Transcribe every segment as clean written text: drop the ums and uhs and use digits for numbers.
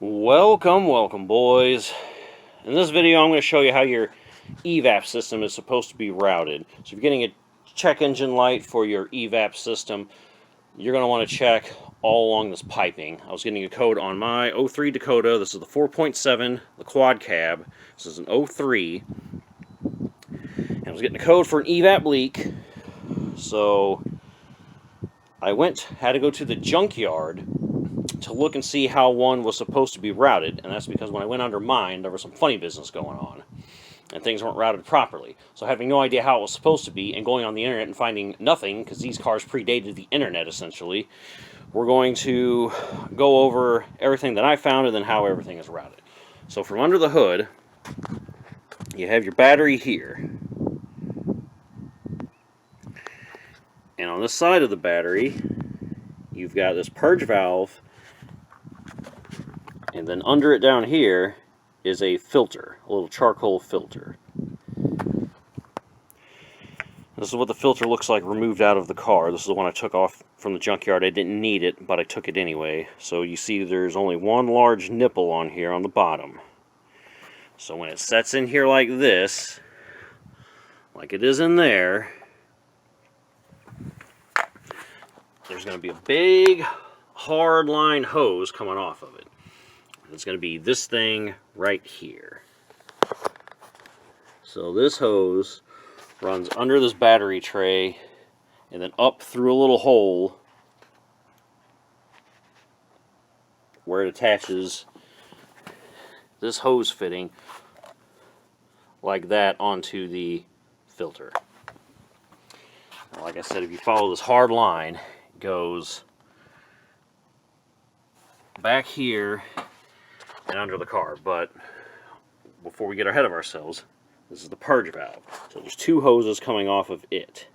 Welcome boys. In this video I'm going to show you how your EVAP system is supposed to be routed. So if you're getting a check engine light for your EVAP system, you're going to want to check all along this piping. I was getting a code on my 03 Dakota. This is the 4.7, the quad cab. This is an 03. And I was getting a code for an EVAP leak. So I had to go to the junkyard to look and see how one was supposed to be routed, and that's because when I went under mine, there was some funny business going on, and things weren't routed properly. So having no idea how it was supposed to be, and going on the internet and finding nothing, because these cars predated the internet, essentially, we're going to go over everything that I found, and then how everything is routed. So from under the hood, you have your battery here. And on this side of the battery, you've got this purge valve, and then under it down here is a filter, a little charcoal filter. This is what the filter looks like removed out of the car. This is the one I took off from the junkyard. I didn't need it, but I took it anyway. So you see there's only one large nipple on here on the bottom. So when it sets in here like this, like it is in there, there's going to be a big hard line hose coming off of it. It's going to be this thing right here. So this hose runs under this battery tray and then up through a little hole where it attaches this hose fitting like that onto the filter. Now, like I said, if you follow this hard line, it goes back here and under the car. But before we get ahead of ourselves, this is the purge valve. So there's two hoses coming off of it.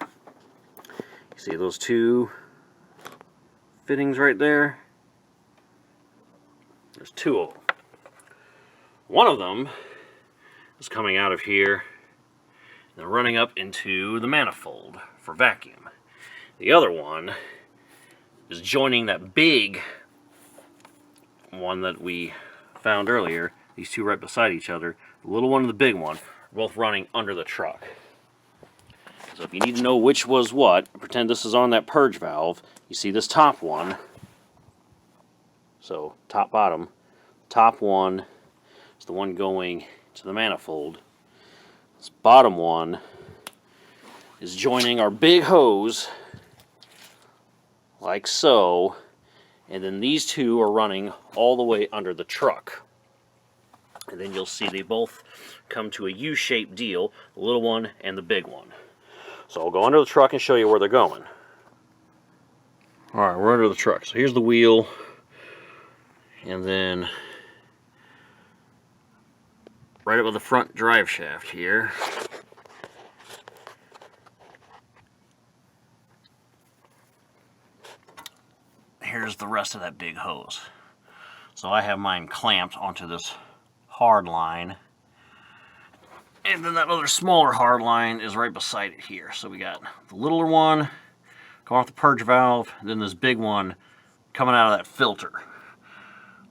You see those two fittings right there? There's two of them. One of them is coming out of here and running up into the manifold for vacuum. The other one is joining that big one that we found earlier. These two right beside each other, the little one and the big one, are both running under the truck. So if you need to know which was what, pretend this is on that purge valve. You see this top one, so top bottom, top one is the one going to the manifold. This bottom one is joining our big hose like so. And then these two are running all the way under the truck. And then you'll see they both come to a U-shaped deal, the little one and the big one. So I'll go under the truck and show you where they're going. Alright, we're under the truck. So here's the wheel. And then right up with the front drive shaft here, here's the rest of that big hose. So I have mine clamped onto this hard line, and then that other smaller hard line is right beside it here. So we got the littler one going off the purge valve, and then this big one coming out of that filter.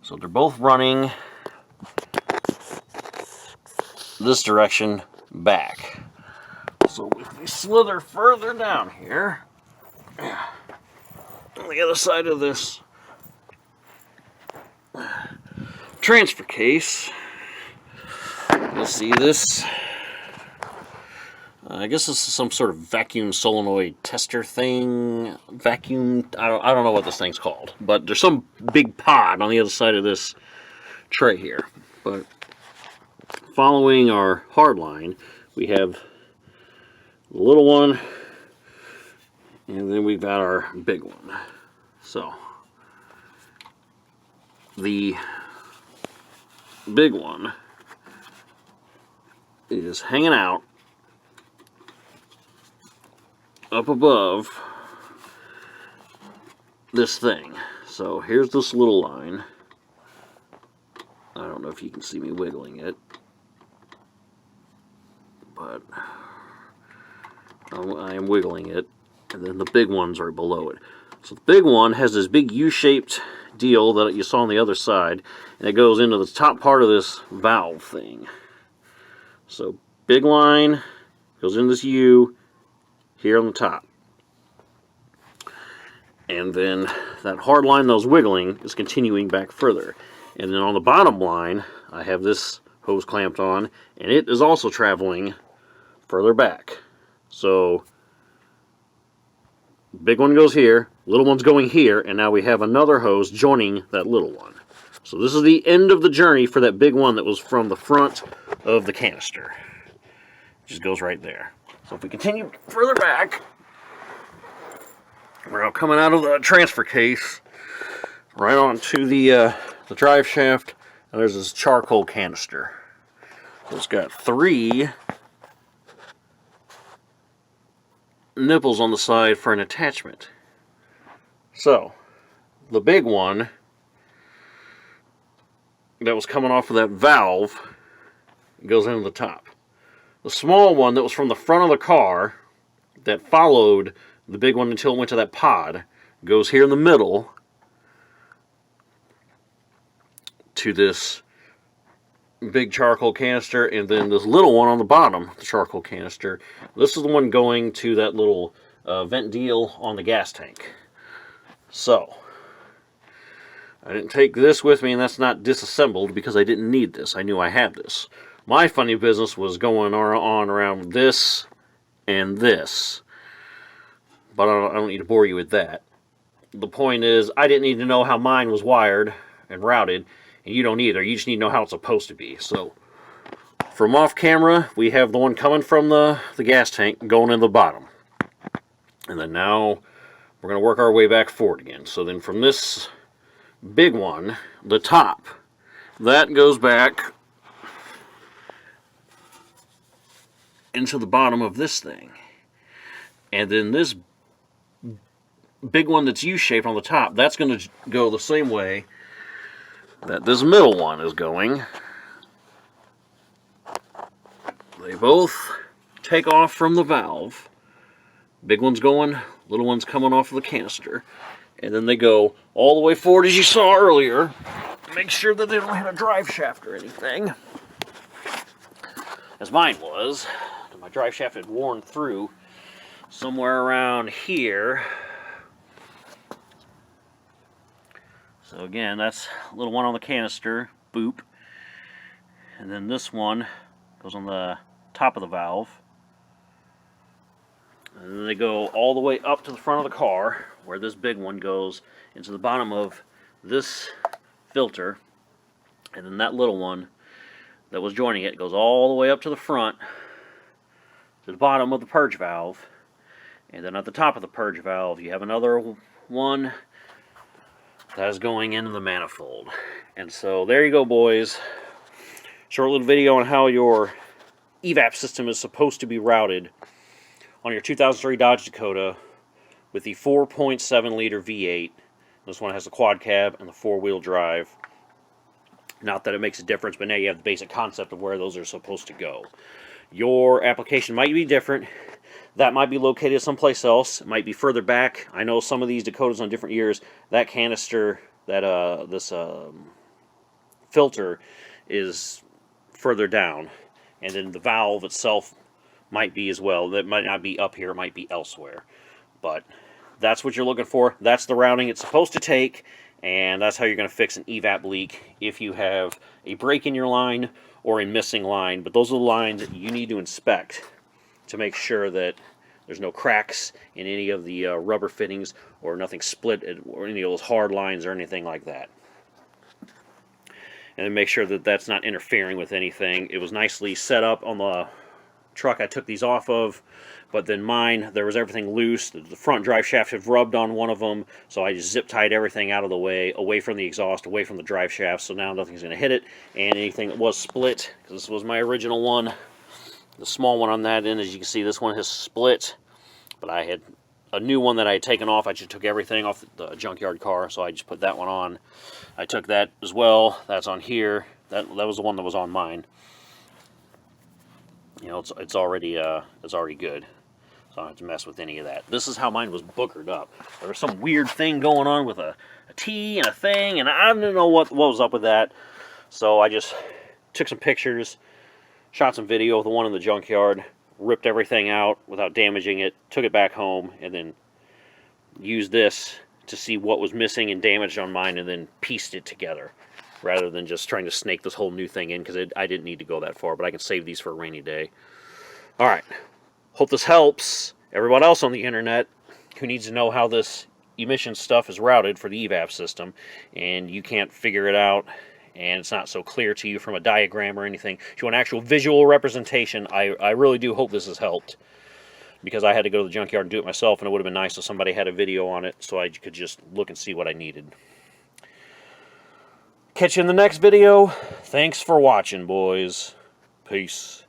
So they're both running this direction back. So if we slither further down here, on the other side of this transfer case, you'll see this. I guess this is some sort of vacuum solenoid tester thing. Vacuum, I don't know what this thing's called, but there's some big pod on the other side of this tray here. But following our hard line, we have the little one, and then we've got our big one. So the big one is hanging out up above this thing. So here's this little line. I don't know if you can see me wiggling it, but I am wiggling it. And then the big one's right below it. So the big one has this big U-shaped deal that you saw on the other side, and it goes into the top part of this valve thing. So big line goes in this U here on the top. And then that hard line that was wiggling is continuing back further. And then on the bottom line, I have this hose clamped on, and it is also traveling further back. So big one goes here, little one's going here, and now we have another hose joining that little one. So this is the end of the journey for that big one that was from the front of the canister. It just goes right there. So if we continue further back, we're now coming out of the transfer case, right onto the drive shaft, and there's this charcoal canister. So it's got 3 nipples on the side for an attachment. So the big one that was coming off of that valve goes into the top. The small one that was from the front of the car that followed the big one until it went to that pod goes here in the middle to this big charcoal canister, and then this little one on the bottom, the charcoal canister, this is the one going to that little vent deal on the gas tank. So I didn't take this with me, and that's not disassembled because I didn't need this. I knew I had this. My funny business was going on around this and this, but I don't need to bore you with that. The point is, I didn't need to know how mine was wired and routed, and you don't either. You just need to know how it's supposed to be. So from off camera, we have the one coming from the gas tank going in the bottom. And then now we're going to work our way back forward again. So then from this big one, the top, that goes back into the bottom of this thing. And then this big one that's U-shaped on the top, that's going to go the same way that this middle one is going. They both take off from the valve. Big one's going, little one's coming off of the canister. And then they go all the way forward as you saw earlier. Make sure that they don't hit a drive shaft or anything, as mine was. My drive shaft had worn through somewhere around here. So again, that's a little one on the canister, boop. And then this one goes on the top of the valve. And then they go all the way up to the front of the car, where this big one goes into the bottom of this filter. And then that little one that was joining it goes all the way up to the front, to the bottom of the purge valve. And then at the top of the purge valve, you have another one that is going into the manifold. And so there you go, boys. Short little video on how your EVAP system is supposed to be routed on your 2003 Dodge Dakota with the 4.7 liter V8. This one has the quad cab and the 4-wheel drive. Not that it makes a difference, but now you have the basic concept of where those are supposed to go. Your application might be different. That might be located someplace else. It might be further back. I know some of these Dakotas on different years, that canister, that this filter is further down. And then the valve itself might be as well. That might not be up here. It might be elsewhere. But that's what you're looking for. That's the routing it's supposed to take. And that's how you're going to fix an EVAP leak if you have a break in your line or a missing line. But those are the lines that you need to inspect to make sure that there's no cracks in any of the rubber fittings, or nothing split, or any of those hard lines or anything like that. And then make sure that that's not interfering with anything. It was nicely set up on the truck I took these off of, but then mine, there was everything loose. The front drive shaft had rubbed on one of them, so I just zip tied everything out of the way, away from the exhaust, away from the drive shaft, so now nothing's going to hit it. And anything that was split, because this was my original one, the small one on that end, as you can see, this one has split, but I had a new one that I had taken off. I just took everything off the junkyard car, so I just put that one on. I took that as well. That's on here. That was the one that was on mine. You know, it's already good. So I don't have to mess with any of that. This is how mine was boogered up. There was some weird thing going on with a T and a thing, and I don't know what was up with that. So I just took some pictures, shot some video with the one in the junkyard, ripped everything out without damaging it, took it back home, and then used this to see what was missing and damaged on mine, and then pieced it together, rather than just trying to snake this whole new thing in, because I didn't need to go that far, but I can save these for a rainy day. Alright, hope this helps everyone else on the internet who needs to know how this emission stuff is routed for the EVAP system, and you can't figure it out, and it's not so clear to you from a diagram or anything. If you want actual visual representation, I really do hope this has helped, because I had to go to the junkyard and do it myself, and it would have been nice if somebody had a video on it so I could just look and see what I needed. Catch you in the next video. Thanks for watching, boys. Peace.